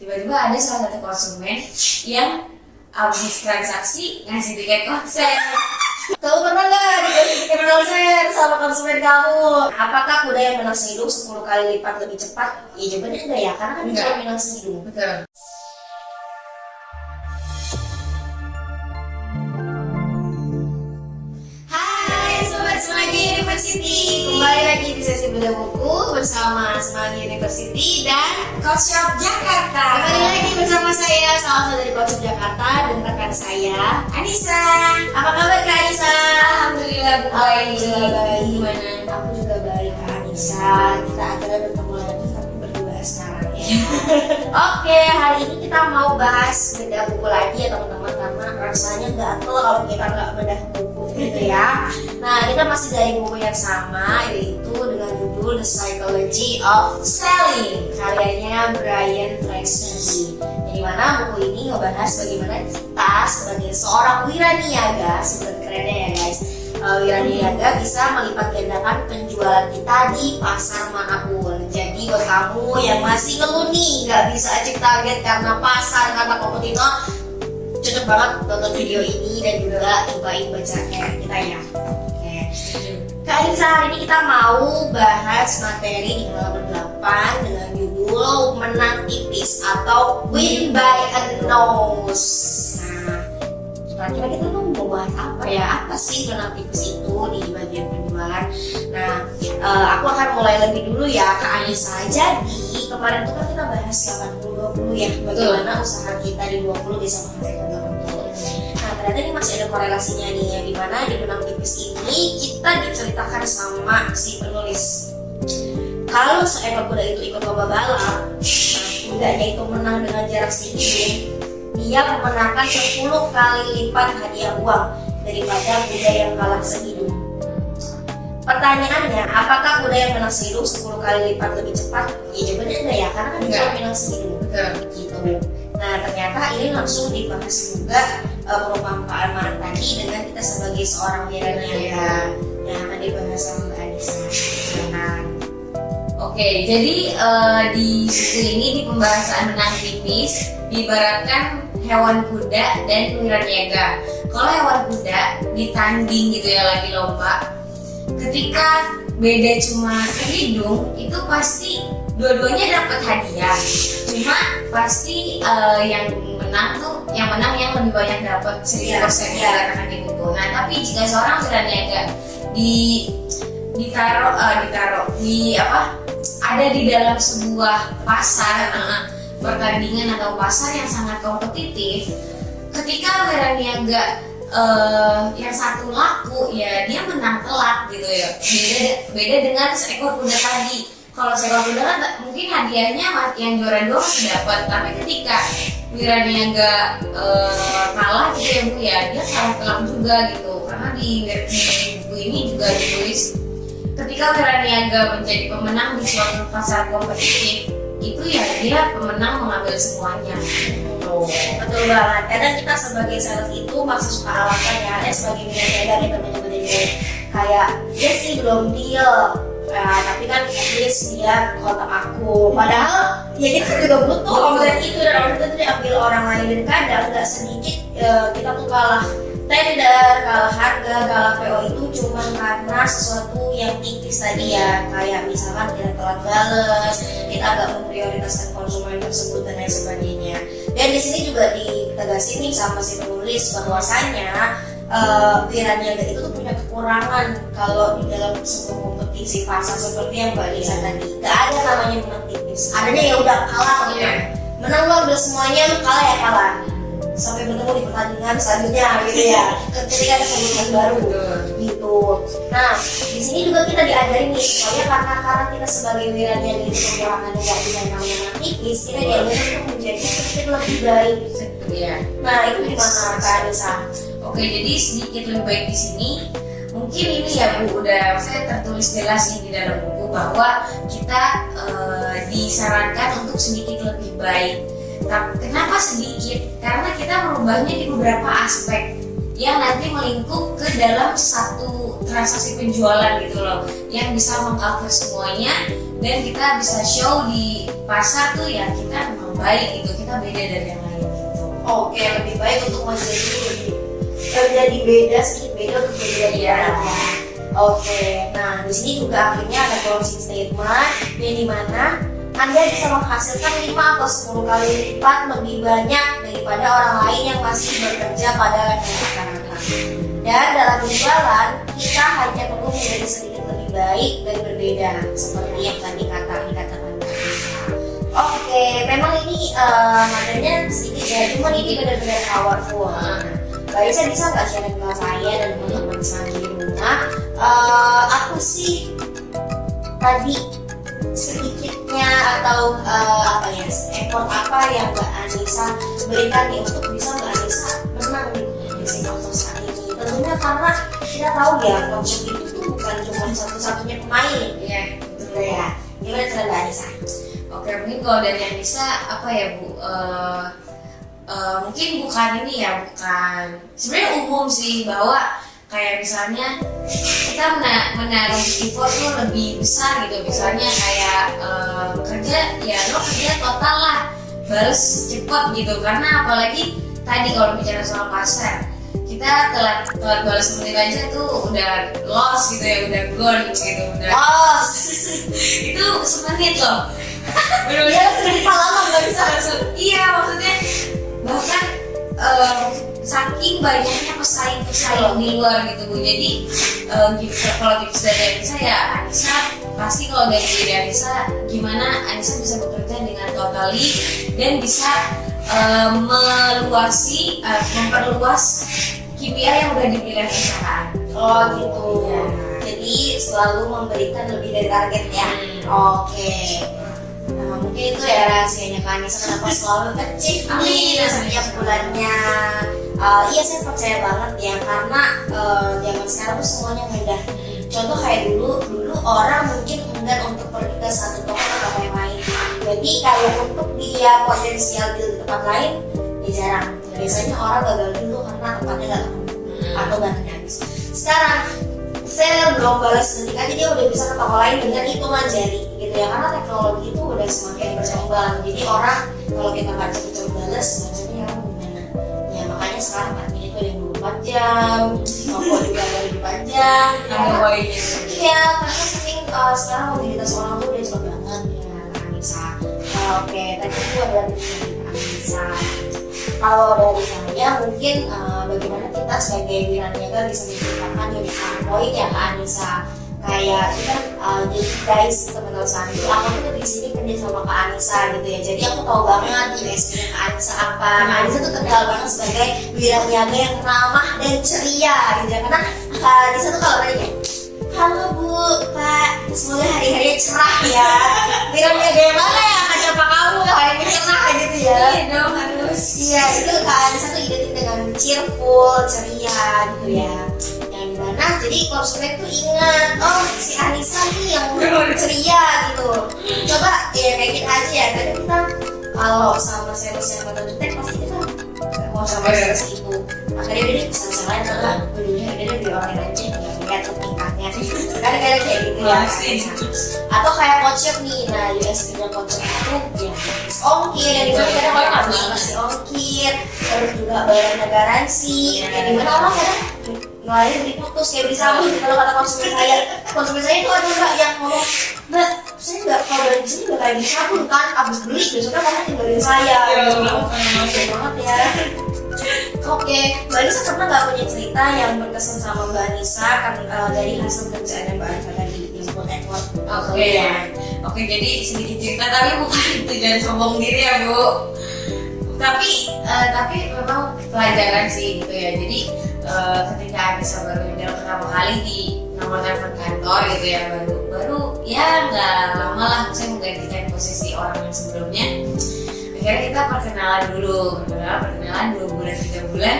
tiba-tiba ada salah satu konsumen yang habis transaksi ngasih tiket konser. Kamu pernah nggak dikasih tiket konser sama konsumen kamu? Apakah kuda yang menang sehidung 10 kali lipat lebih cepat? Ya jawabannya enggak ya, karena kan dia cuma menang sehidung. Betul. Hai Sobat Semanggi University, kembali lagi di sesi bedah buku bersama Semanggi University dan Coach Shop Jakarta. Kembali lagi bersama saya, salah satu dari Coach Shop Jakarta, dan rekan saya Anissa. Apa kabar Kak Anissa? Alhamdulillah baik. Gimana? Aku juga baik Kak Anissa. Kita akhirnya bertemu lagi tapi berdua sekarang ya. Oke, hari ini kita mau bahas bedah buku lagi ya teman-teman, karena rasanya gatel kalau kita nggak bedah buku gitu ya. Nah, kita masih dari buku yang sama, yaitu dengan judul The Psychology of Selling, karyanya Brian Tracy. Jadi mana buku ini ngebahas bagaimana kita sebagai seorang wiraniaga, sebenarnya kerennya ya guys, wiraniaga bisa melipat gandakan penjualan kita di pasar manapun. Jadi buat kamu yang masih ngeluh nih nggak bisa achieve target karena pasar, karena kompetitor, cocok banget nonton video ini dan juga cobain baca kita ya. Oke. Kak Anissa, hari ini kita mau bahas materi di halaman 8 dengan judul Menang Tipis atau Win by a Nose. Nah, kira-kira kita mau bahas apa ya? Apa sih menang tipis itu di bagian penjualan? Nah, aku akan mulai lebih dulu ya Kak Anissa. Jadi kemarin tuh kan kita bahas 80-20 ya, bagaimana usaha kita di 20 bisa menghasilkan 80. Nah, ternyata ini masih ada korelasinya nih, ya, di mana di menang tipis ini kita diceritakan sama si penulis. Kalau seekor kuda itu ikut lomba balap, nah, kudanya itu menang dengan jarak sehidung, dia memenangkan 10 kali lipat hadiah uang daripada kuda yang kalah sehidung. Pertanyaannya, apakah kuda yang menang sehidung 10 kali lipat lebih cepat? Ya jawabannya enggak ya, karena kan dia cuma menang sehidung. Gitu. Nah, ternyata ini langsung dibahas juga perumpamaan tadi dengan kita sebagai seorang wiraniaga yang akan dibahas sama Mbak Anissa. Oke, jadi di buku ini di pembahasan menang tipis diibaratkan hewan kuda dan wiraniaga. Kalau hewan kuda ditanding gitu ya, lagi lomba, ketika beda cuma sehidung itu pasti dua-duanya dapat hadiah. Cuma pasti yang menang yang lebih banyak dapat 1000% dikatakan di buku. Nah, tapi jika seorang wiraniaga ditaruh ada di dalam sebuah pasar, pertandingan atau pasar yang sangat kompetitif, ketika wiraniaga yang satu laku ya dia menang telak gitu ya. Beda dengan seekor kuda tadi. Kalau seekor kuda kan mungkin hadiahnya yang juara 2 masih dapat, tapi ketika wiraniaga kalah gitu ya Bu ya, dia kalah telak juga gitu. Karena di buku ini juga ditulis ketika wiraniaga menjadi pemenang di suatu pasar kompetitif, itu ya dia pemenang mengambil semuanya. Betul banget. Kadang kita sebagai sales itu masih suka alasan ya, sebagai wiraniaga kita menyebutnya kayak dia sih belum deal, tapi kan at least dia kontak aku. Padahal ya kita juga butuh omset itu, dan omset itu diambil orang lain, dan kadang nggak sedikit kita tuh kalah tender, kalah harga, kalah PO itu cuma karena sesuatu yang tipis tadi ya, kayak misalkan kita telat bales, kita agak memprioritaskan konsumen tersebut dan lain sebagainya. Dan di sini juga ditegasin nih sama si penulis bahwasanya wiraniaga itu tuh punya kekurangan kalau di dalam sebuah kompetisi pasar seperti yang Mbak Lisa tadi. Gak ada namanya menang tipis, adanya ya udah kalah gitu. Menang lo udah semuanya, lu kalah ya kalah. Sampai bertemu di pertandingan selanjutnya gitu ya. Ketika ada kejutan baru gitu. Nah, di sini juga kita diajarin nih supaya karena kita sebagai wiraniaga itu kekurangan nggak bisa menang tipis, kita diajarin untuk menjadi sedikit lebih baik. Ya. Nah, itu gimana Kak Anissa? Oke, jadi sedikit lebih baik di sini. Mungkin ini ya Bu, udah saya tertulis jelas nih di dalam buku bahwa kita disarankan untuk sedikit lebih baik. Tapi kenapa sedikit? Karena kita merubahnya di beberapa aspek yang nanti melingkup ke dalam satu transaksi penjualan gitu loh, yang bisa mengcover semuanya, dan kita bisa show di pasar tuh ya kita memang baik gitu, kita beda dari yang lain gitu. Oke, lebih baik untuk menjadi beda, sedikit beda untuk menjadi Iya. baik ya. Oke, nah di sini juga akhirnya ada closing statement yang dimana Anda bisa menghasilkan 5 atau 10 kali lipat lebih banyak daripada orang lain yang masih bekerja pada level rata-rata. Dan dalam berjualan, kita hanya perlu menjadi sedikit lebih baik dan berbeda, seperti yang tadi dikatakan. Oke, memang ini materinya sedikit ya, cuman ini benar-benar powerful. Mbak Isa bisa nggak share ke saya dan teman-teman semua di rumah? Aku sih tadi sedikitnya atau effort apa yang Mbak Anissa berikan nih untuk bisa Mbak Anissa menang di untuk saat ini. Tentunya karena kita tahu ya coaching itu tuh bukan cuma satu-satunya pemain. Iya, Gitu ya. Gimana cara Mbak Anissa? Oke, mungkin kalau dari Anissa apa ya Bu? Mungkin bukan ini ya, bukan sebenarnya umum sih bahwa kayak misalnya kita menaruh effort tuh lebih besar gitu, misalnya kayak kerja ya lo kerja total lah balas cepet gitu, karena apalagi tadi kalau bicara soal pasar kita telat balas menit aja tuh udah loss gitu ya, udah gone gitu, udah itu semenit loh. Iya, sedikit lama nggak bisa. Iya, maksudnya bahkan saking banyaknya pesaing di luar gitu Bu. Jadi kalau tips dari Anissa ya, Anissa pasti kalau dari diri Anissa gimana Anissa bisa bekerja dengan totally dan bisa memperluas KPI yang udah dipilih perusahaan. Oh gitu. Ya. Jadi selalu memberikan lebih dari target ya. Oke. Nah, mungkin itu ya rahasianya Kak Anissa kenapa selalu achieve nih setiap bulannya. Iya, saya percaya banget ya, karena zaman sekarang tuh semuanya mudah. Contoh kayak dulu orang mungkin enggan untuk pergi ke satu toko atau yang lain. Jadi kalau untuk dia potensial di tempat lain, ya jarang. Biasanya orang gagal dulu karena tempatnya nggak ketemu atau barangnya habis. Sekarang saya belum balas detik aja dia udah bisa ke toko lain dengan hitungan jari gitu ya, karena teknologi itu udah semakin berkembang. Jadi orang kalau kita nggak cepet balas, maksudnya gimana? Ya makanya sekarang admin itu ada 24 jam, toko juga ada 24 jam. Iya, karena saking sekarang mobilitas orang tuh udah cepet banget ya, Anissa. Oke, tadi itu adalah dari Anissa. Kalau dari saya mungkin bagaimana kita sebagai wiraniaga bisa menciptakan unicorn point ya Kak Anissa. Kayak kita jadi guys teman-teman Sandi, aku tuh di sini kerja sama Kak Anissa gitu ya. Jadi aku tahu banget USP-nya Kak Anissa apa. Kak Anissa tuh terkenal banget sebagai wiraniaga yang ramah dan ceria gitu ya. Karena Kak Anissa tuh kalau nanya, halo Bu, Pak, semoga hari-harinya cerah ya. Wiraniaga yang mana ya Kak Capa kamu hari-harinya cerah gitu ya. Iya dong, harus. Iya, itu Kak Anissa tuh identik dengan cheerful, ceria gitu ya. Yang dimana jadi konsumen tuh ingat, oh si Anissa nih yang ceria gitu. Coba ya kayak kita aja ya, tadi kita kalau sama sales yang pada jutek pasti kita mau sama sales itu. Akhirnya dia bisa lain adalah dulunya dia di orang aja nggak lihat tingkatnya. Kadang-kadang kayak gitu ya. Atau kayak voucher nih, nah USP-nya voucher itu ya ongkir, yang dimana kadang orang nggak bisa kasih ongkir, terus juga barangnya garansi, yang dimana orang kadang ngeluarin diputus kayak beli sabun. Kalau kata konsumen saya itu ada Mbak yang ngomong, Mbak, saya nggak kalau dari sini nggak kayak beli sabun kan, abis beli besoknya kamu tinggalin saya. Gitu banget ya. Oke, Mbak Anissa pernah nggak punya cerita yang berkesan sama Mbak Anissa kan dari hasil kerjaan yang Mbak Anissa tadi disebut effort? Oke, jadi sedikit cerita tapi bukan tujuan sombong diri ya Bu. Tapi memang pelajaran sih gitu ya. Jadi ketika Anissa baru nyampe pertama kali di nomor telepon kantor gitu ya, baru ya nggak lama lah saya menggantikan posisi orang yang sebelumnya. Akhirnya kita perkenalan 2 bulan 3 bulan,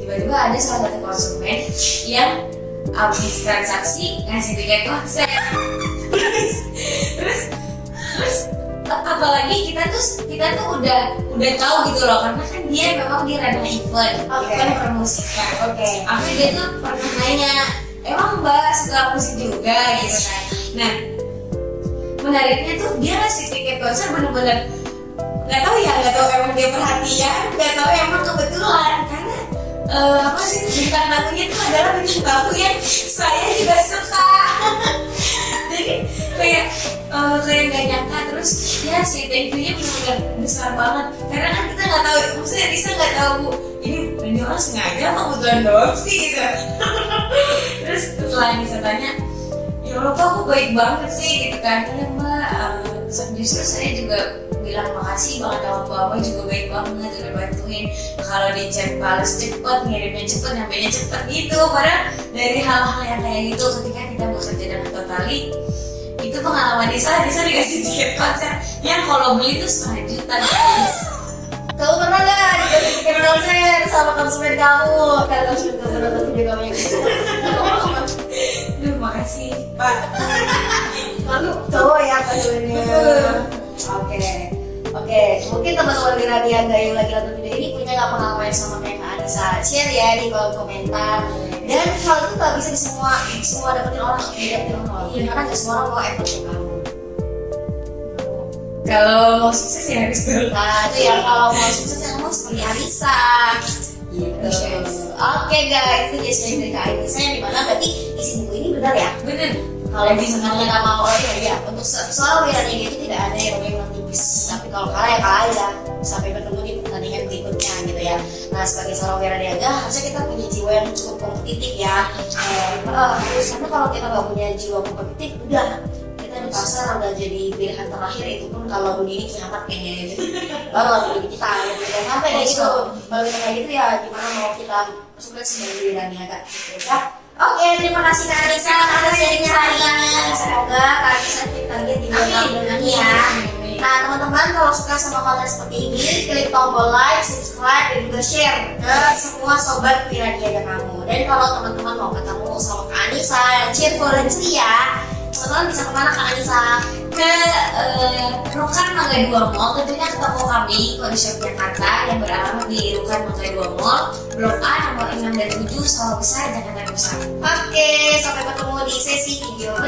tiba-tiba ada salah satu konsumen yang habis transaksi ngasih tiket konser. terus apalagi kita tuh udah tahu gitu loh, karena kan dia memang di ranah event, event permusikan. Akhirnya dia tuh pernah nanya, emang Mbak suka musik juga gitu kan. Nah, menariknya tuh dia ngasih tiket konser bener-bener nggak tahu emang dia perhatian, nggak tahu emang kebetulan karena apa sih bintang tamunya itu adalah bintang tamu yang saya juga suka. Jadi kayak nggak nyangka, terus ya si thank you-nya benar-benar besar banget karena kan kita nggak tahu, maksudnya Risa nggak tahu ini orang sengaja apa kebetulan doang sih gitu. Terus setelah Nisa tanya, ya Allah kok aku baik banget sih gitu kan. Iya mbak, justru saya juga bilang makasih banget sama bapak, juga baik banget udah bantuin. Kalau di chat balas cepet, ngirimnya cepet, nyampainya cepet gitu. Padahal dari hal-hal yang kayak gitu ketika kita bekerja dengan Totali, itu pengalaman Nisa dikasih tiket konser yang kalau beli itu 5 juta guys. Kamu pernah nggak dikasih tiket konser sama konsumen kamu? Karena konsumen kamu nonton video kamu yang Duh makasih pak. lalu cowok ya konsumennya. Oke, mungkin teman-teman Wiraniaga yang lagi nonton video ini punya nggak pengalaman yang sama kayak Kak Anissa? Share ya di kolom komentar. Dan hal itu nggak bisa di semua dapetin orang, karena nggak semua orang mau effort ke kamu. Kalau mau sukses ya harus dulu. Nah itu ya, kalau mau sukses yang mau seperti Anissa gitu. Oke guys, itu jadi dari Kak Anissa yang dimana berarti isi buku ini benar ya? Bener. Kalau misalkan kita mau ya, untuk soal Wiraniaga itu tidak ada yang memang tipis. Tapi kalau kalah ya kalah aja, sampai bertemu di pertandingan berikutnya gitu ya. Nah sebagai seorang Wiraniaga harusnya kita punya jiwa yang cukup kompetitif ya. Karena kalau kita nggak punya jiwa kompetitif, udah kita di pasar udah jadi pilihan terakhir, itu pun kalau dunia ini kiamat kayaknya gitu. Baru lagi kita ya sampai kayak gitu. Kalau kita kayak gitu ya gimana mau kita sukses sebagai Wiraniaga gitu ya. Oke, terima kasih Kak Anissa atas sharingnya hari ini. Semoga Kak Anissa target di bulan ini ya. Nah teman-teman, kalau suka sama konten seperti ini, klik tombol like, subscribe, dan juga share ke semua sobat Wiraniaga kamu. Dan kalau teman-teman mau ketemu sama Kak Anissa yang cheerful dan ceria, teman-teman bisa kemana Kak Anissa? Ke Rukan Mangga 2 Mall, tentunya ke toko kami Kode Shop Jakarta yang beralamat di Rukan Mangga 2 Mall, Blok A nomor 6 dan 7, Sawah Besar, Jakarta Pusat. Oke, sampai ketemu di sesi video